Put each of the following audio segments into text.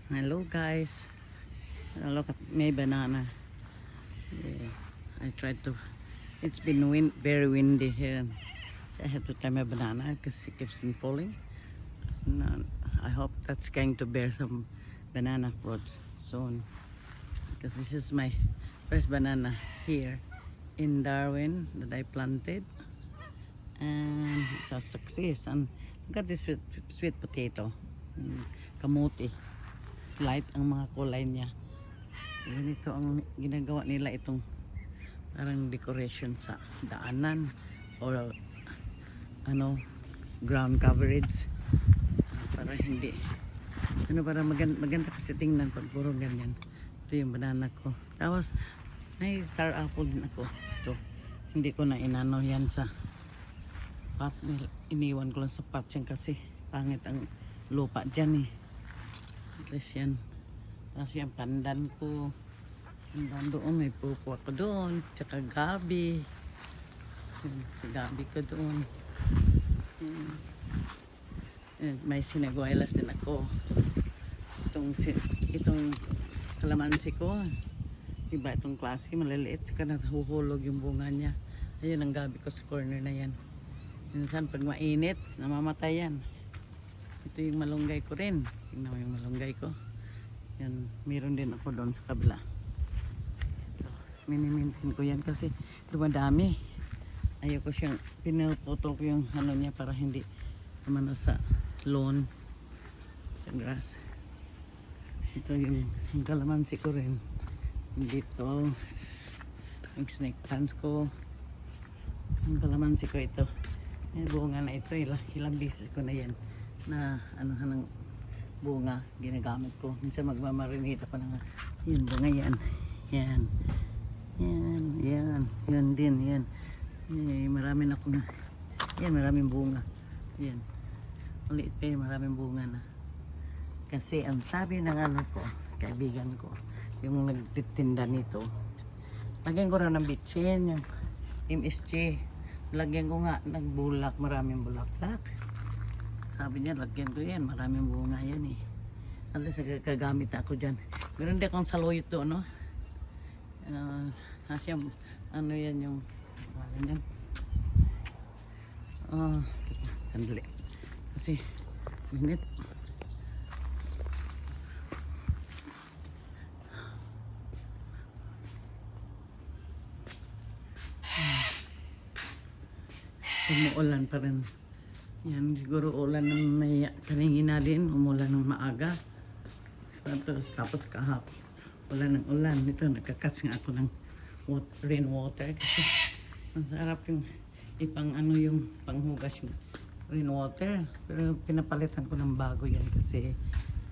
Hello guys. Look at may banana. Yeah, I tried to. It's been very windy here, so I have to tie my banana because it keeps on falling. And, I hope that's going to bear some banana fruits soon, because this is my first banana here in Darwin that I planted, and it's a success. And look at this sweet potato, kamuti. Light ang mga kulay niya. Ganito ang ginagawa nila, itong parang decoration sa daanan or ground coverage, para hindi para maganda kasi tingnan pag puro ganyan. Ito yung banana ko. Tapos may star apple din ako. Ito hindi ko na inano yan sa pot, iniwan ko lang sa pot yan kasi pangit ang lupa dyan eh. Tapos yan. Tapos yung pandan ko. Pandan doon. May pupo ako doon. Tsaka gabi. Si gabi ko doon. May siniguelas din ako. Itong kalamansi ko. Diba itong klase. Maliliit. Tsaka nahuhulog yung bunga niya. Ayun ang gabi ko sa corner na yan. Minsan pag mainit, namamatay yan. Ito yung malunggay ko rin. Tingnan mo yung malunggay ko. Yan, meron din ako doon sa kabila. So, mini-maintain ko yan kasi dumadami. Ayoko siyang, pinuputol ko yung ano niya para hindi naman sa lawn, sa grass. Ito yung kalamansi ko rin. Dito, yung snake plants ko. Yung kalamansi ko ito. Yung bunga na ito, ilang beses ko na yan na ng bunga ginagamit ko. Minsan magmamarinate pa ng yun, bunga yan. Yan din, yan. Marami na ako na. Yan, maraming bunga. Yan. Ulit pa yun, maraming bunga na. Kasi ang sabi ng ko, kaibigan ko, yung nagtitinda nito, lagyan ko rin ng bitsin, yung MSG. Lagyan ko nga nagbulak, maraming bulaklak. Sabi niya, lagyan ko yan. Maraming bunga yan eh. At least nagkagamit ako dyan. Meron din akong saluyot doon, no? Ano yan yung yan. Sandali. Kasi, minute. Umuulan pa rin. Yan, siguro ulan ng kanina din, umulan ng maaga. Tapos kahap, ulan ng ulan. Ito, nagkakas nga ako ng rainwater kasi masarap yung yung panghugas yung rainwater. Pero pinapalitan ko ng bago yan kasi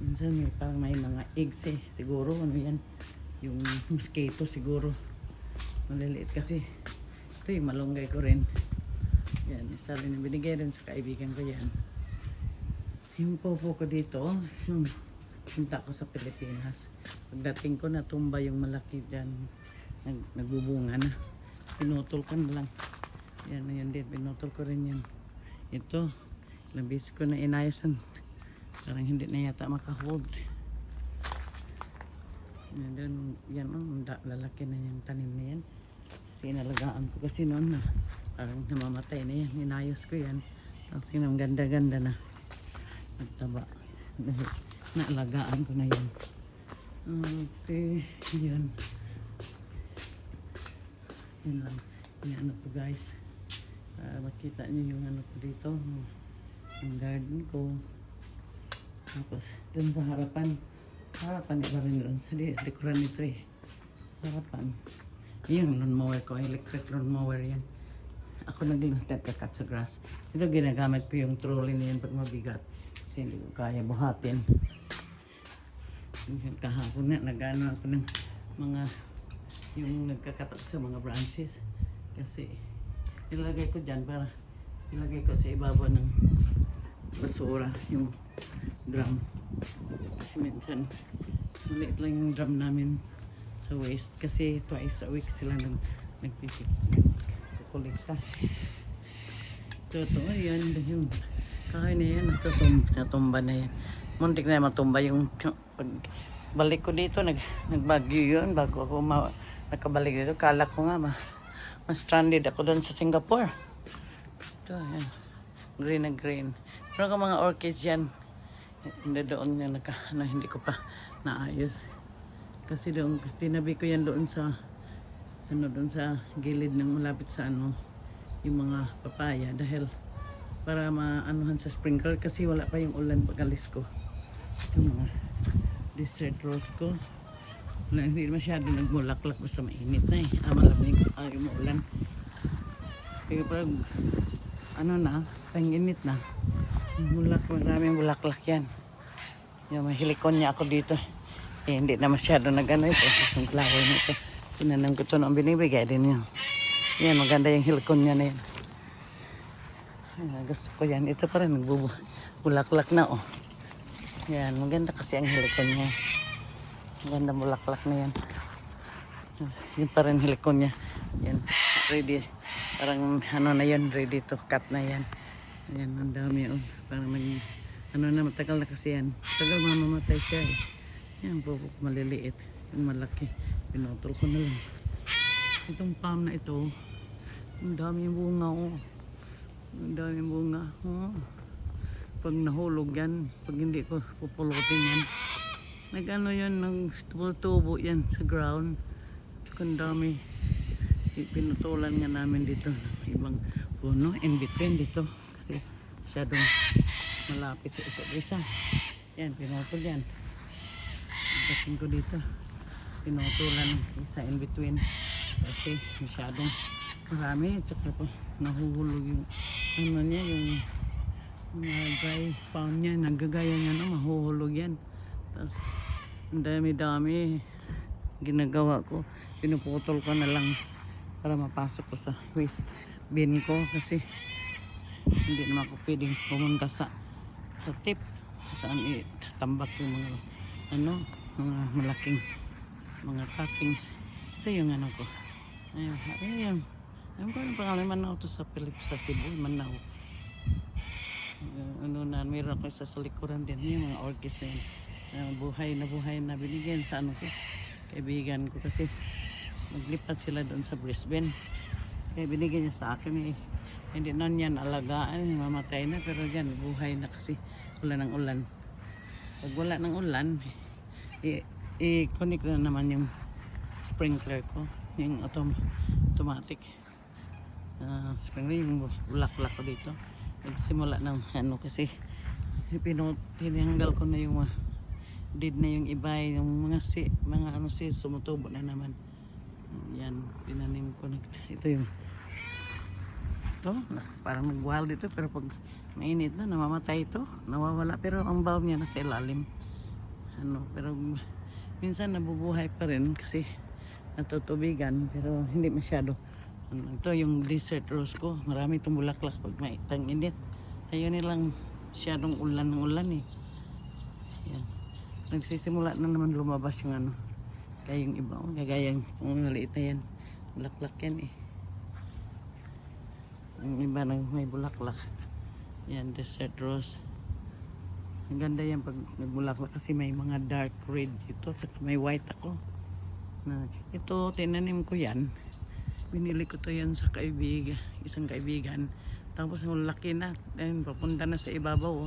minsan may mga eggs eh. Siguro, yung mosquito siguro. Maliliit kasi. Ito yung malunggay ko rin. Yan, isa rin binigay rin sa kaibigan ko yan. Yung popo ko dito, punta ko sa Pilipinas. Pagdating ko, natumba yung malaki dyan. Nagbubunga na. Pinutol ko na lang. Yan din, pinutol ko rin yan. Ito, labis ko na inayosan. Parang hindi na yata makahold. Yan, lalaki na yung tanim na yan. Kasi inalagaan ko kasi noon na. Parang namamatay na yan. Inayos ko yan. Tapos yung ganda-ganda na. Nagtaba. Naalagaan ko na yan. Okay. Yan. Yan lang. Yan po guys. Makita nyo yung ko dito. Yung garden ko. Tapos dun sa harapan. Sa harapan iba rin dun. Sa likuran nito eh. Sa harapan. Yung lawnmower ko. Electric lawnmower yan. Ako nagkakat sa grass. Ito ginagamit ko yung trolley na yan pag mabigat. Kasi hindi ko kaya buhatin. Kahapon na, nag-ano ako ng mga yung nagkakatak sa mga branches. Kasi ilagay ko dyan para ilagay ko sa ibabaw ng basura yung drum. Kasi minsan maliit lang yung drum namin sa waste. Kasi twice a week sila nagkukolekta. Totoo yan. Yung kahoy na yan, natumba na yan. Muntik na matumba yung Pag balik ko dito, nagbagyo yun. Bago ako nakabalik dito, kala ko nga ma-stranded ako doon sa Singapore. Ito, yan. Green na green. Pero kung mga orchids yan, hindi doon yung hindi ko pa naayos. Kasi doon, tinabi ko yan doon sa doon sa gilid ng malapit sa yung mga papaya dahil para maanuhan sa sprinkler kasi wala pa yung ulan pag-alis ko. Yung mga desert rose ko hindi masyado nagmulaklak basta mainit na malamig yung ulan kaya parang tang-init na maraming bulaklak yan. Yung may helicon ako dito hindi na masyado nagano ito yung flower nito tinanong ko ito noong binibigay din yun. Yan maganda yung helicon niya na yan. Gusto ko yan. Ito pa rin, nagbubulaklak na Yan, maganda kasi ang helicon niya. Maganda bulaklak na yan. Yun pa rin helicon niya. Yan, ready. Parang na yun, ready to cut na yan. Yan, ang dami Parang matagal na kasi yan. Tagal mamamatay siya Yan, maliliit. Yung malaki. Pinotol ko na lang. Itong palm na ito, ang daming bunga Ang daming bunga. Pag nahulog yan, pag hindi ko pupulutin yan, nag-ano yan, tubo yan sa ground. Ang dami. Pinutulan nga namin dito. Ibang puno, in between dito. Kasi masyadong malapit sa isa't isa. Yan, pinutol yan. Pagdating ko dito, pinutulan isa in between. Kasi masyadong marami. Tsaka po, nahuhulog yung niya, yung mga dry palm niya, nagagaya niya mahuhulog yan. Tapos ang dami-dami ginagawa ko, pinuputol ko na lang para mapasok ko sa waste bin ko kasi hindi naman ako pwedeng pumunta sa tip saan itambak yung mga mga malaking mga cuttings. Ito yung ko ayun alam ko anong pangalan, Manaw to sa Philippines, sa Cebu, Manaw. Meron ako isa sa likuran din, yung mga orchids na yun. Buhay na binigyan sa ko, kaibigan ko kasi maglipat sila doon sa Brisbane. Kaya binigyan niya sa akin hindi na yan alagaan, mamatay na, pero yan, buhay na kasi wala ng ulan. Pag wala ng ulan, i-connect na naman yung sprinkler ko, yung automatic. Sprinkler yung bulaklak ko dito nagsimula ng kasi tinanggal ko na yung dead na yung iba yung mga seeds sumutubo na naman. Yan pinanim ko ito yung parang nag-wild ito pero pag mainit na namamatay ito, nawawala pero ang bulb niya nasa ilalim pero minsan nabubuhay pa rin kasi natutubigan pero hindi masyado. Ito yung desert rose ko, marami itong bulaklak pag may tang-init. Ayun nilang masyadong ulan ng ulan Yan. Nagsisimula na naman lumabas yung kaya yung iba, gagayang kung maliit na yan, bulaklak yan yung iba may bulaklak. Yan, desert rose. Ang ganda yan pag nagbulaklak kasi may mga dark red dito, may white ako. Ito, tinanim ko yan. Binili ko to yan sa isang kaibigan. Tapos laki na. Then, papunta na sa ibabaw.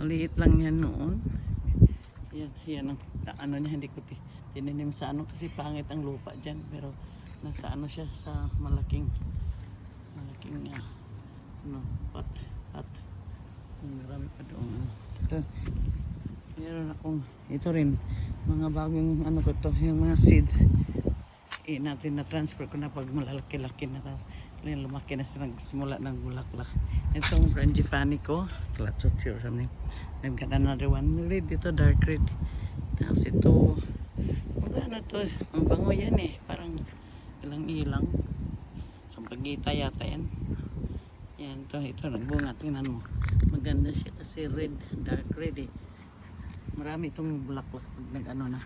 Maliit lang yan noon. Yan ang niya. Hindi ko tinanim sa kasi pangit ang lupa dyan. Pero nasa siya sa malaking pot. Marami pa doon. Meron akong ito rin. Mga bagong ko to. Yung mga seeds. Natin na transfer ko na pag malalaki-laki na tapos lumaki na sila simula ng bulaklak. Itong frangipani ko Clatsotsi or something, I've got another one red, ito dark red. Tapos ito magkano to, ang bango yan parang ilang sampagita yata yan. Yan ito nagbunga, tingnan mo maganda siya kasi red, dark red marami itong bulaklak pag na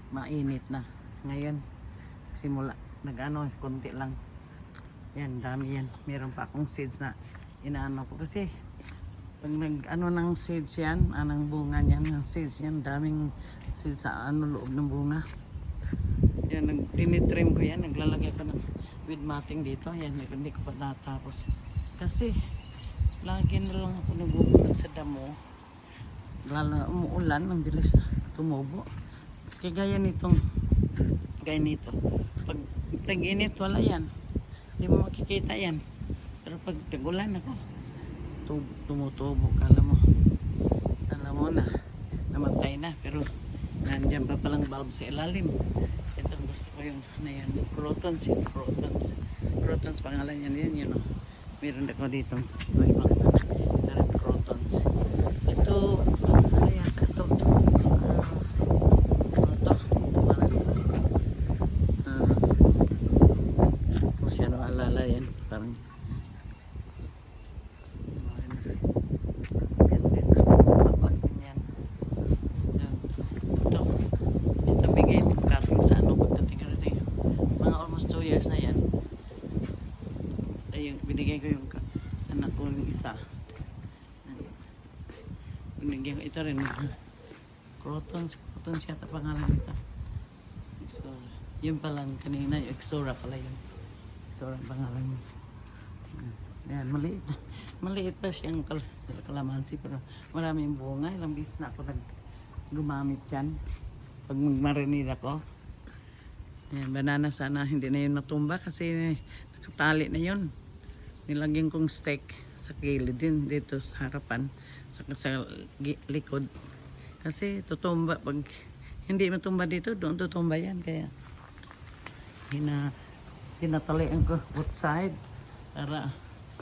mainit na. Ngayon simula konti lang yan, dami yan. Meron pa akong seeds na inaano ko kasi Pag nag-ano ng seeds yan, anong bunga niyan, ng seeds yan, daming seeds sa ano loob ng bunga. Yan, tinitrim ko yan, naglalagay ko ng with matting dito. Yan, hindi ko pa natapos. Kasi, lagi na lang ako nagbubunod sa damo. Lalo na umuulan, ang bilis tumubo. Kaya gaya nito. Pag tag-init, wala yan. Hindi mo makikita yan. Pero pag tag-ulan ako, tumutubo. Kala mo na, namatay na. Pero, nandiyan pa palang bulb sa ilalim. Ito gusto ko yung na yan, crotons, crotons pangalan yan yun, meron ako dito ibang crotons. Ito ano yata ito kung siya naalala yan parang years na yan. Ay, binigay ko yung anak ko yung isa. Binigay ko ito rin. Crotons yata pangalan nito. So, yun palang kanina, yung Exora pala yun. Exora pangalan niya. Yan, maliit pa siyang kalamansi pero marami yung bunga. Ilang bis na ako gumamit yan. Pag magmarinid ako. Yan, banana sana hindi na yun natumba kasi nakatali na yun. Nilagyan kong steak sa gilid din dito sa harapan sa likod. Kasi tutumba pag hindi matumba dito, doon tutumba yan. Kaya tinatalian ko both side para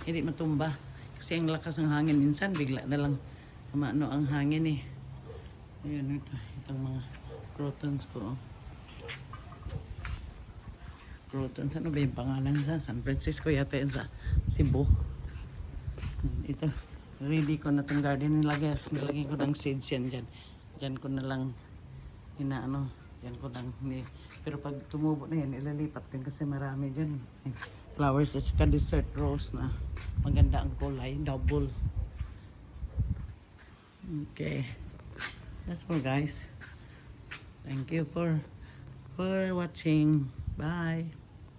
hindi matumba. Kasi ang lakas ng hangin minsan bigla na lang ano ang hangin eh. Ayun itong mga crotons ko. Crotons, ano ba yung pangalan sa San Francisco yata yun sa Cebu. Ito, ready ko na itong garden. Nilagay ko ng seeds yan dyan. Dyan ko na lang dyan ko lang pero pag tumubo na yan, ilalipat din kasi marami dyan. Flowers at saka desert rose na maganda ang kulay, double. Okay. That's all guys. Thank you for watching. Bye.